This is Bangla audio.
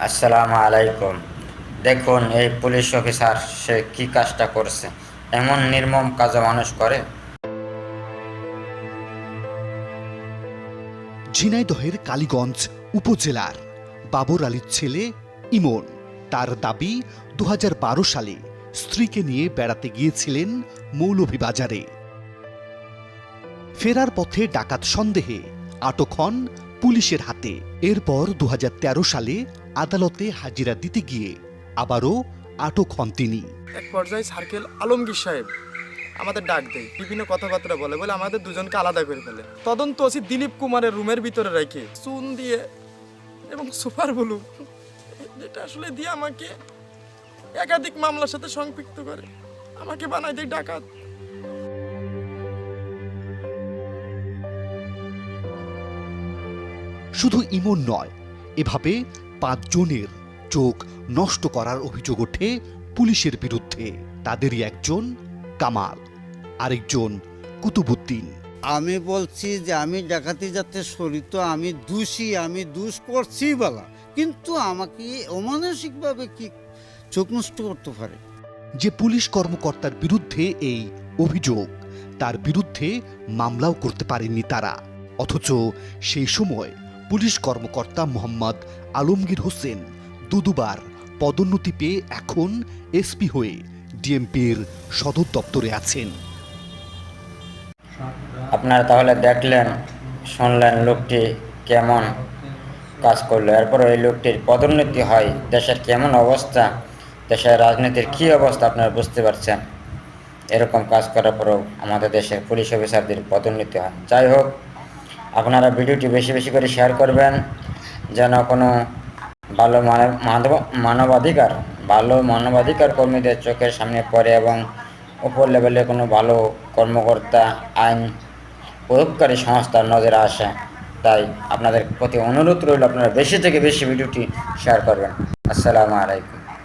আসসালামু আলাইকুম। দেখুন এই পুলিশ অফিসার সে কি কাজটা করছে। এমন নির্মম কাজ মানুষ করে? ঝিনাইদহের কালীগঞ্জ উপজেলার বাবর আলীর ছেলে ইমন। তার দাবি ২০১২ সালে স্ত্রীকে নিয়ে বেড়াতে গিয়েছিলেন মৌলভীবাজারে। ফেরার পথে ডাকাত সন্দেহে আটক হন পুলিশের হাতে। এরপর ২০১৩ সালে আদালতে হাজিরা দিতে গিয়ে আবারও আটক হন তিনি। এক পর্যায়ে সার্কেল আলমগীর সাহেব আমাদের ডাক দেয়, বিভিন্ন কথাবার্তা বলে বলে আমাদের দুজনকে আলাদা করে ফেলে। তদন্ত ওসি দিলীপ কুমারের রুমের ভিতরে রেখে চুন দিয়ে এবং সুপার ব্লু যেটা আসলে দিয়ে আমাকে একাধিক মামলার সাথে সম্পৃক্ত করে আমাকে বানায় দেয় ডাকাত। শুধু ইমন নয়, এভাবে ৫ জনের চোখ নষ্ট করার অভিযোগ ওঠে পুলিশের বিরুদ্ধে। তাদেরই একজন কামাল, আরেকজন কুতুবুদ্দিন। আমি বলছি যে আমি ডাকাতি যাতে শরীর, আমি দোষী, আমি দোষ করছি বলা, কিন্তু আমাকে অমানসিকভাবে কি চোখ নষ্ট করতে পারে। যে পুলিশ কর্মকর্তার বিরুদ্ধে এই অভিযোগ, তার বিরুদ্ধে মামলাও করতে পারেননি তারা। অথচ সেই সময় পুলিশ কর্মকর্তা মোহাম্মদ আলমগীর হোসেন দুবার পদোন্নতি পেয়ে এখন এসপি হয়ে ডিএমপির সদর দপ্তরে আছেন। আপনারা তাহলে দেখলেন, শুনলেন লোকটি কেমন কাজ করলো। এরপর ওই লোকটির পদোন্নতি হয়। দেশের কেমন অবস্থা, দেশের রাজনীতির কি অবস্থা আপনারা বুঝতে পারছেন। এরকম কাজ করার পরেও আমাদের দেশের পুলিশ অফিসারদের পদোন্নতি হয়। যাই হোক, আপনারা ভিডিওটি বেশি বেশি করে শেয়ার করবেন, যেন কোনো ভালো মানবাধিকার কর্মীদের চোখের সামনে পড়ে এবং উপর লেভেলে কোনো ভালো কর্মকর্তা, আইন প্রয়োগকারী সংস্থার নজরে আসে। তাই আপনাদের প্রতি অনুরোধ রইল, আপনারা বেশি থেকে বেশি ভিডিওটি শেয়ার করবেন। আসসালামু আলাইকুম।